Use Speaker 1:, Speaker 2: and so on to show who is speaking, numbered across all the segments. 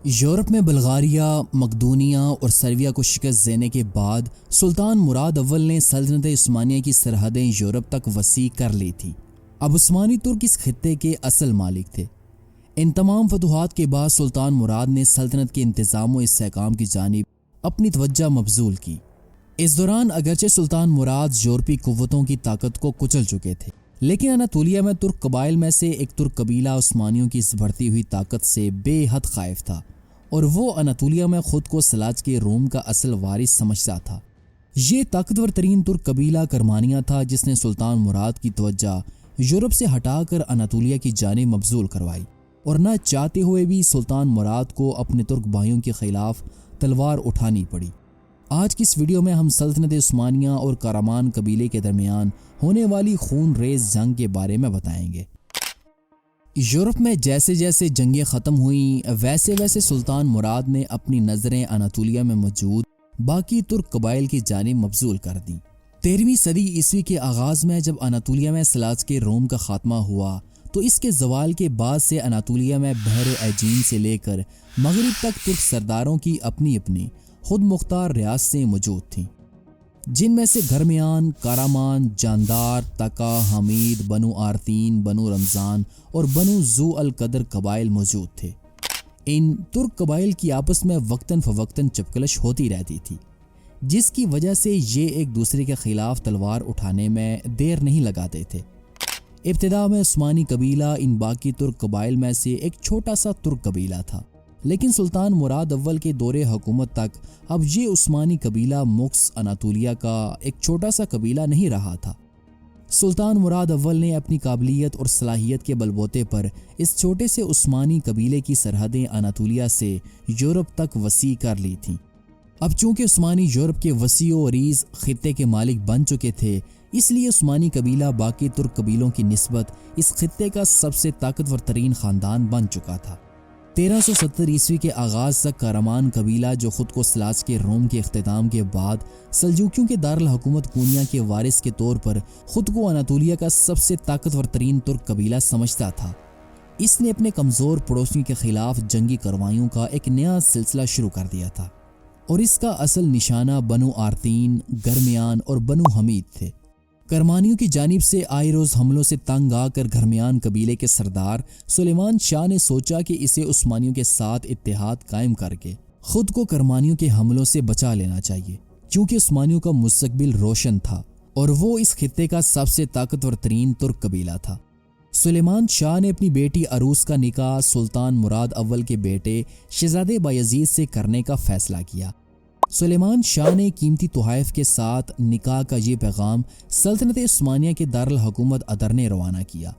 Speaker 1: Europe میں Bulgaria, مقدونیہ اور سرویا کو شکست دینے کے بعد سلطان مراد اول نے سلطنت عثمانیہ کی سرحدیں یورپ تک وسیع کر لی تھی۔ اب عثمانی ترک اس خطے کے اصل مالک تھے۔ ان تمام فتوحات کے بعد سلطان مراد نے سلطنت کے انتظام و استحکام کی جانب اپنی توجہ مبذول کی۔ اس دوران اگرچہ سلطان مراد یورپی قوتوں کی طاقت کو کچل چکے تھے، لیکن اناطولیہ میں ترک قبائل میں سے ایک ترک قبیلہ عثمانیوں کی اس بڑھتی ہوئی طاقت سے بے حد خائف تھا، اور وہ اناطولیہ میں خود کو سلاج کے روم کا اصل وارث سمجھتا تھا۔ یہ طاقتور ترین ترک قبیلہ کرمانیہ تھا، جس نے سلطان مراد کی توجہ یورپ سے ہٹا کر اناطولیہ کی جانب مبذول کروائی، اور نہ چاہتے ہوئے بھی سلطان مراد کو اپنے ترک بھائیوں کے خلاف تلوار اٹھانی پڑی۔ آج کی اس ویڈیو میں ہم سلطنت عثمانیہ اور کارمان قبیلے کے درمیان ہونے والی خون ریز جنگ کے بارے میں بتائیں گے۔ یورپ میں جیسے جیسے جنگیں ختم ہوئیں، ویسے ویسے سلطان مراد نے اپنی نظریں اناطولیہ میں موجود باقی ترک قبائل کی جانب مبذول کر دیں۔ 13ویں صدی عیسوی کے آغاز میں جب اناطولیہ میں سلاج کے روم کا خاتمہ ہوا، تو اس کے زوال کے بعد سے اناطولیہ میں بحر ایجین سے لے کر مغرب تک ترک سرداروں کی اپنی اپنی خود مختار ریاستیں موجود تھیں، جن میں سے گرمیان، کارامان، جاندار، تکا، حمید، بنو آرتین، بنو رمضان اور بنو ذو القدر قبائل موجود تھے۔ ان ترک قبائل کی آپس میں وقتاً فوقتاً چپکلش ہوتی رہتی تھی، جس کی وجہ سے یہ ایک دوسرے کے خلاف تلوار اٹھانے میں دیر نہیں لگاتے تھے۔ ابتدا میں عثمانی قبیلہ ان باقی ترک قبائل میں سے ایک چھوٹا سا ترک قبیلہ تھا، لیکن سلطان مراد اول کے دور حکومت تک اب یہ عثمانی قبیلہ مخص اناطولیہ کا ایک چھوٹا سا قبیلہ نہیں رہا تھا۔ سلطان مراد اول نے اپنی قابلیت اور صلاحیت کے بلبوتے پر اس چھوٹے سے عثمانی قبیلے کی سرحدیں اناطولیہ سے یورپ تک وسیع کر لی تھیں۔ اب چونکہ عثمانی یورپ کے وسیع و عریض خطے کے مالک بن چکے تھے، اس لیے عثمانی قبیلہ باقی ترک قبیلوں کی نسبت اس خطے کا سب سے طاقتور ترین خاندان بن چکا تھا۔ 1370 عیسوی کے آغاز تک کارمان قبیلہ، جو خود کو سلاج کے روم کے اختتام کے بعد سلجوکیوں کے دارالحکومت کونیا کے وارث کے طور پر خود کو اناطولیہ کا سب سے طاقتور ترین ترک قبیلہ سمجھتا تھا، اس نے اپنے کمزور پڑوسیوں کے خلاف جنگی کارروائیوں کا ایک نیا سلسلہ شروع کر دیا تھا، اور اس کا اصل نشانہ بنو آرتین، گرمیان اور بنو حمید تھے۔ کرمانیوں کی جانب سے آئے روز حملوں سے تنگ آ کر گرمیان قبیلے کے سردار سلیمان شاہ نے سوچا کہ اسے عثمانیوں کے ساتھ اتحاد قائم کر کے خود کو کرمانیوں کے حملوں سے بچا لینا چاہیے، کیونکہ عثمانیوں کا مستقبل روشن تھا اور وہ اس خطے کا سب سے طاقتور ترین ترک قبیلہ تھا۔ سلیمان شاہ نے اپنی بیٹی عروس کا نکاح سلطان مراد اول کے بیٹے شہزادے بایزید سے کرنے کا فیصلہ کیا۔ سلیمان شاہ نے قیمتی تحائف کے ساتھ نکاح کا یہ پیغام سلطنت عثمانیہ کے دارالحکومت ادرنہ روانہ کیا۔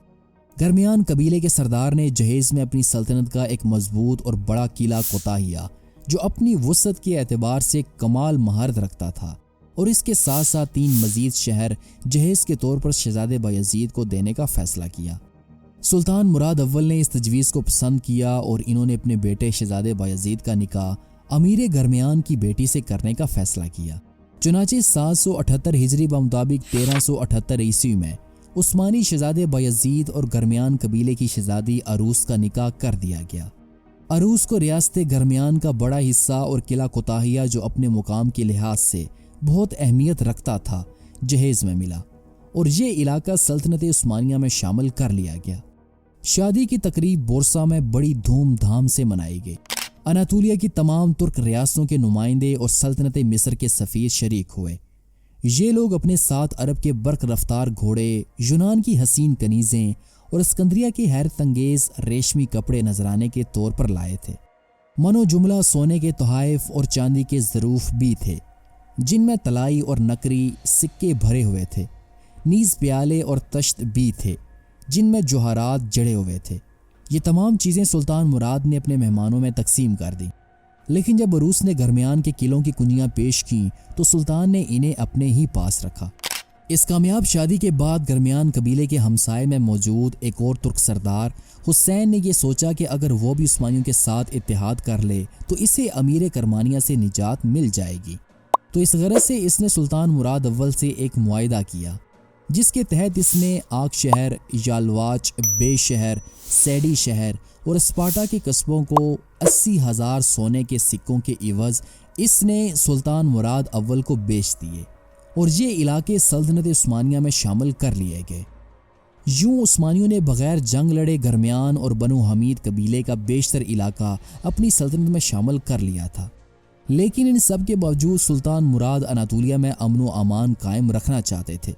Speaker 1: گرمیان قبیلے کے سردار نے جہیز میں اپنی سلطنت کا ایک مضبوط اور بڑا قلعہ کوتاہیہ، جو اپنی وسعت کے اعتبار سے کمال مہارت رکھتا تھا، اور اس کے ساتھ ساتھ 3 مزید شہر جہیز کے طور پر شہزادے بایزید کو دینے کا فیصلہ کیا۔ سلطان مراد اول نے اس تجویز کو پسند کیا، اور انہوں نے اپنے بیٹے شہزادے بایزید کا نکاح امیر گرمیان کی بیٹی سے کرنے کا فیصلہ کیا۔ چنانچہ 778 ہجری بمطابق 1378 عیسوی میں عثمانی شہزادے بایزید اور گرمیان قبیلے کی شہزادی عروس کا نکاح کر دیا گیا۔ عروس کو ریاست گرمیان کا بڑا حصہ اور قلعہ کوتاہیہ، جو اپنے مقام کے لحاظ سے بہت اہمیت رکھتا تھا، جہیز میں ملا، اور یہ علاقہ سلطنت عثمانیہ میں شامل کر لیا گیا۔ شادی کی تقریب بورسا میں بڑی دھوم دھام سے منائی گئی۔ اناطولیہ کی تمام ترک ریاستوں کے نمائندے اور سلطنت مصر کے سفیر شریک ہوئے۔ یہ لوگ اپنے ساتھ عرب کے برق رفتار گھوڑے، یونان کی حسین کنیزیں اور اسکندریہ کے حیرت انگیز ریشمی کپڑے نذرانے کے طور پر لائے تھے۔ منو جملہ سونے کے تحائف اور چاندی کے ظروف بھی تھے، جن میں طلائی اور نقری سکے بھرے ہوئے تھے۔ نیز پیالے اور تشت بھی تھے، جن میں جوہرات جڑے ہوئے تھے۔ یہ تمام چیزیں سلطان مراد نے اپنے مہمانوں میں تقسیم کر دیں، لیکن جب عروس نے گرمیان کے قلعوں کی کنجیاں پیش کیں تو سلطان نے انہیں اپنے ہی پاس رکھا۔ اس کامیاب شادی کے بعد گرمیان قبیلے کے ہمسائے میں موجود ایک اور ترک سردار حسین نے یہ سوچا کہ اگر وہ بھی عثمانیوں کے ساتھ اتحاد کر لے تو اسے امیر کرمانیہ سے نجات مل جائے گی، تو اس غرض سے اس نے سلطان مراد اول سے ایک معاہدہ کیا۔ جس کے تحت اس نے آگ شہر، یالواچ، بے شہر، سیڈی شہر اور اسپارٹا کے قصبوں کو 80,000 سونے کے سکوں کے عوض اس نے سلطان مراد اول کو بیچ دیے اور یہ علاقے سلطنت عثمانیہ میں شامل کر لیے گئے۔ یوں عثمانیوں نے بغیر جنگ لڑے گرمیان اور بنو حمید قبیلے کا بیشتر علاقہ اپنی سلطنت میں شامل کر لیا تھا، لیکن ان سب کے باوجود سلطان مراد اناطولیہ میں امن و امان قائم رکھنا چاہتے تھے۔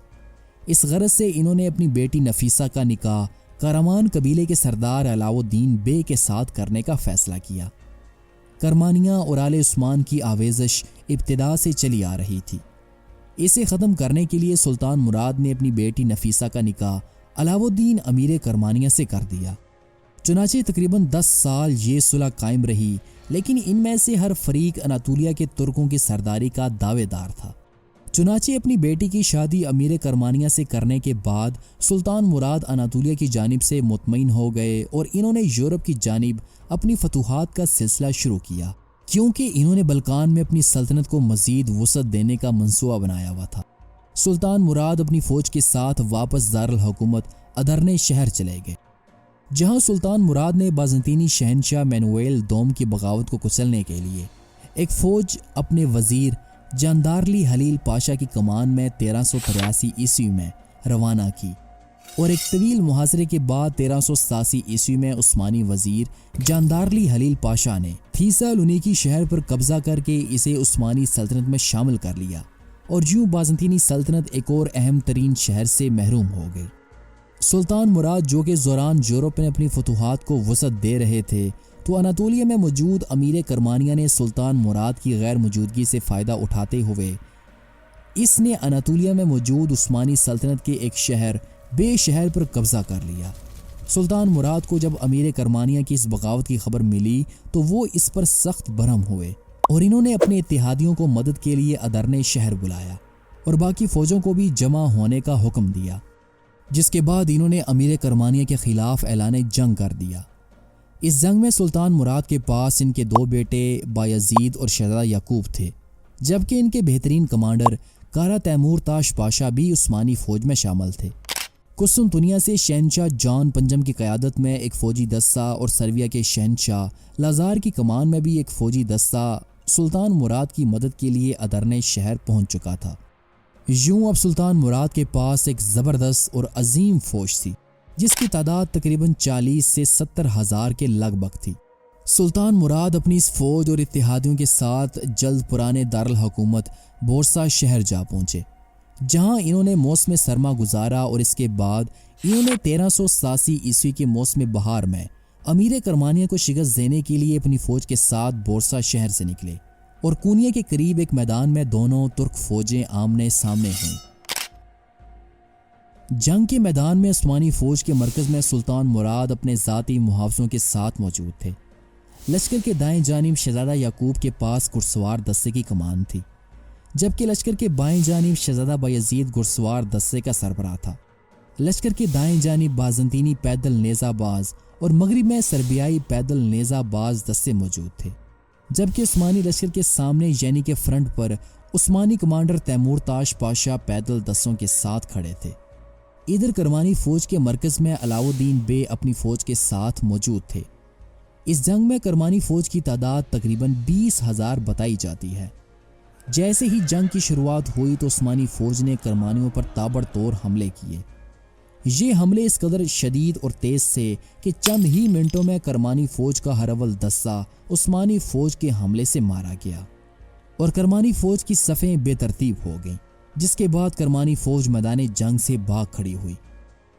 Speaker 1: اس غرض سے انہوں نے اپنی بیٹی نفیسہ کا نکاح کرمان قبیلے کے سردار علاؤ الدین بے کے ساتھ کرنے کا فیصلہ کیا۔ کرمانیہ اور آل عثمان کی آویزش ابتدا سے چلی آ رہی تھی۔ اسے ختم کرنے کے لیے سلطان مراد نے اپنی بیٹی نفیسہ کا نکاح علاؤ الدین امیر کرمانیہ سے کر دیا۔ چنانچہ تقریباً 10 سال یہ صلح قائم رہی، لیکن ان میں سے ہر فریق اناطولیہ کے ترکوں کی سرداری کا دعوے دار تھا۔ چنانچہ اپنی بیٹی کی شادی امیر کرمانیہ سے کرنے کے بعد سلطان مراد اناطولیہ کی جانب سے مطمئن ہو گئے اور انہوں نے یورپ کی جانب اپنی فتوحات کا سلسلہ شروع کیا، کیونکہ انہوں نے بلقان میں اپنی سلطنت کو مزید وسعت دینے کا منصوبہ بنایا ہوا تھا۔ سلطان مراد اپنی فوج کے ساتھ واپس دارالحکومت ادرنے شہر چلے گئے، جہاں سلطان مراد نے بازنطینی شہنشاہ مینویل دوم کی بغاوت کو کچلنے کے لیے ایک فوج اپنے وزیر جاندارلی حلیل پاشا کی کمان میں 1383 عیسوی میں روانہ کی، اور ایک طویل محاصرے کے بعد 1387 عیسوی میں عثمانی وزیر جاندارلی حلیل پاشا نے تھیسا لونیکی شہر پر قبضہ کر کے اسے عثمانی سلطنت میں شامل کر لیا، اور یوں بازنطینی سلطنت ایک اور اہم ترین شہر سے محروم ہو گئی۔ سلطان مراد جو کہ دوران یورپ میں اپنی فتوحات کو وسعت دے رہے تھے، تو اناطولیہ میں موجود امیر کرمانیہ نے سلطان مراد کی غیر موجودگی سے فائدہ اٹھاتے ہوئے اس نے اناطولیہ میں موجود عثمانی سلطنت کے ایک شہر بے شہر پر قبضہ کر لیا۔ سلطان مراد کو جب امیر کرمانیہ کی اس بغاوت کی خبر ملی تو وہ اس پر سخت برہم ہوئے، اور انہوں نے اپنے اتحادیوں کو مدد کے لیے ادرنے شہر بلایا اور باقی فوجوں کو بھی جمع ہونے کا حکم دیا، جس کے بعد انہوں نے امیر کرمانیہ کے خلاف اعلان جنگ کر دیا۔ اس جنگ میں سلطان مراد کے پاس ان کے 2 بیٹے بایزید اور شہزادہ یعقوب تھے، جبکہ ان کے بہترین کمانڈر کارا تیمور تاش پاشا بھی عثمانی فوج میں شامل تھے۔ قسطنطنیہ سے شہنشاہ جان پنجم کی قیادت میں ایک فوجی دستہ اور سرویا کے شہنشاہ لازار کی کمان میں بھی ایک فوجی دستہ سلطان مراد کی مدد کے لیے ادرنے شہر پہنچ چکا تھا۔ یوں اب سلطان مراد کے پاس ایک زبردست اور عظیم فوج تھی، جس کی تعداد تقریباً 40 سے 70 ہزار کے لگ بھگ تھی۔ سلطان مراد اپنی اس فوج اور اتحادیوں کے ساتھ جلد پرانے دارالحکومت بورسا شہر جا پہنچے، جہاں انہوں نے موسم سرما گزارا، اور اس کے بعد انہوں نے 1387 عیسوی کے موسم بہار میں امیر کرمانیہ کو شکست دینے کے لیے اپنی فوج کے ساتھ بورسا شہر سے نکلے، اور کونیا کے قریب ایک میدان میں دونوں ترک فوجیں آمنے سامنے ہوئیں۔ جنگ کے میدان میں عثمانی فوج کے مرکز میں سلطان مراد اپنے ذاتی محافظوں کے ساتھ موجود تھے۔ لشکر کے دائیں جانب شہزادہ یعقوب کے پاس گھڑسوار دستے کی کمان تھی، جبکہ لشکر کے بائیں جانب شہزادہ بایزید گھڑسوار دستے کا سربراہ تھا۔ لشکر کے دائیں جانب بازنطینی پیدل نیزہ باز اور مغرب میں سربیائی پیدل نیزہ باز دستے موجود تھے، جبکہ عثمانی لشکر کے سامنے یعنی کہ فرنٹ پر عثمانی کمانڈر تیمور تاش پاشا پیدل دستوں کے ساتھ کھڑے تھے۔ ادھر کرمانی فوج کے مرکز میں علاؤ الدین بے اپنی فوج کے ساتھ موجود تھے۔ اس جنگ میں کرمانی فوج کی تعداد تقریباً 20,000 بتائی جاتی ہے۔ جیسے ہی جنگ کی شروعات ہوئی تو عثمانی فوج نے کرمانیوں پر تابڑ توڑ حملے کیے۔ یہ حملے اس قدر شدید اور تیز تھے کہ چند ہی منٹوں میں کرمانی فوج کا ہر اول دستہ عثمانی فوج کے حملے سے مارا گیا، اور کرمانی فوج کی صفیں بے ترتیب ہو گئیں، جس کے بعد کرمانی فوج میدان جنگ سے بھاگ کھڑی ہوئی،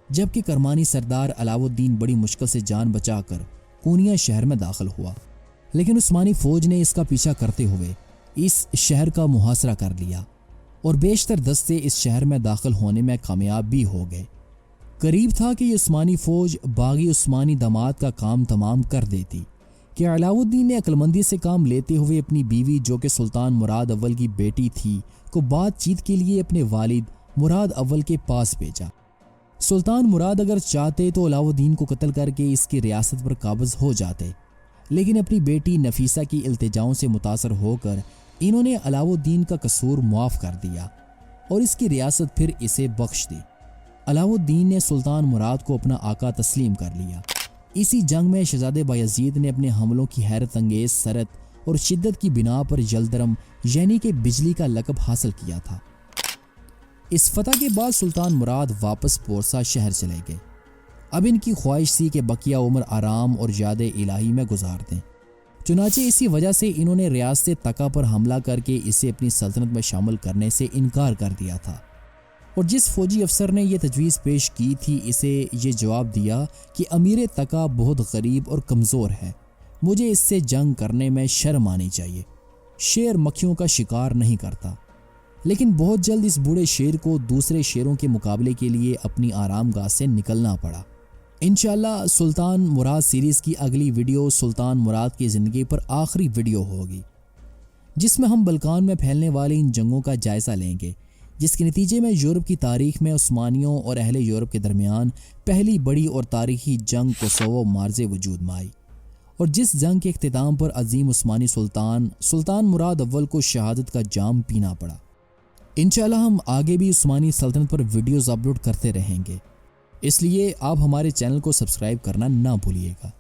Speaker 1: جبکہ کرمانی سردار علاؤ الدین بڑی مشکل سے جان بچا کر کونیا شہر میں داخل ہوا، لیکن عثمانی فوج نے اس کا پیچھا کرتے ہوئے اس شہر کا محاصرہ کر لیا، اور بیشتر دستے اس شہر میں داخل ہونے میں کامیاب بھی ہو گئے۔ قریب تھا کہ یہ عثمانی فوج باغی عثمانی داماد کا کام تمام کر دیتی کہ علاؤ الدین نے عقلمندی سے کام لیتے ہوئے اپنی بیوی جو کہ سلطان مراد اول کی بیٹی تھی کو بات چیت کے لیے اپنے والد مراد اول کے پاس بھیجا۔ سلطان مراد اگر چاہتے تو علاؤ الدین کو قتل کر کے اس کی ریاست پر قابض ہو جاتے، لیکن اپنی بیٹی نفیسہ کی التجاؤں سے متاثر ہو کر انہوں نے علاؤ الدین کا قصور معاف کر دیا اور اس کی ریاست پھر اسے بخش دی۔ علاؤ الدین نے سلطان مراد کو اپنا آقا تسلیم کر لیا۔ اسی جنگ میں شہزادے بایزید نے اپنے حملوں کی حیرت انگیز سرعت اور شدت کی بنا پر جلدرم یعنی کہ بجلی کا لقب حاصل کیا تھا۔ اس فتح کے بعد سلطان مراد واپس پورسا شہر چلے گئے۔ اب ان کی خواہش تھی کہ بقیہ عمر آرام اور یاد الہی میں گزار دیں۔ چنانچہ اسی وجہ سے انہوں نے ریاست تقا پر حملہ کر کے اسے اپنی سلطنت میں شامل کرنے سے انکار کر دیا تھا، اور جس فوجی افسر نے یہ تجویز پیش کی تھی اسے یہ جواب دیا کہ امیر تقا بہت غریب اور کمزور ہے، مجھے اس سے جنگ کرنے میں شرم آنی چاہیے، شیر مکھیوں کا شکار نہیں کرتا۔ لیکن بہت جلد اس بوڑھے شیر کو دوسرے شیروں کے مقابلے کے لیے اپنی آرام گاہ سے نکلنا پڑا۔ انشاءاللہ سلطان مراد سیریز کی اگلی ویڈیو سلطان مراد کی زندگی پر آخری ویڈیو ہوگی، جس میں ہم بلقان میں پھیلنے والی ان جنگوں کا جائزہ لیں گے، جس کے نتیجے میں یورپ کی تاریخ میں عثمانیوں اور اہل یورپ کے درمیان پہلی بڑی اور تاریخی جنگ کوسوو مارزے وجود میں آئی، اور جس جنگ کے اختتام پر عظیم عثمانی سلطان مراد اول کو شہادت کا جام پینا پڑا۔ انشاءاللہ ہم آگے بھی عثمانی سلطنت پر ویڈیوز اپلوڈ کرتے رہیں گے، اس لیے آپ ہمارے چینل کو سبسکرائب کرنا نہ بھولیے گا۔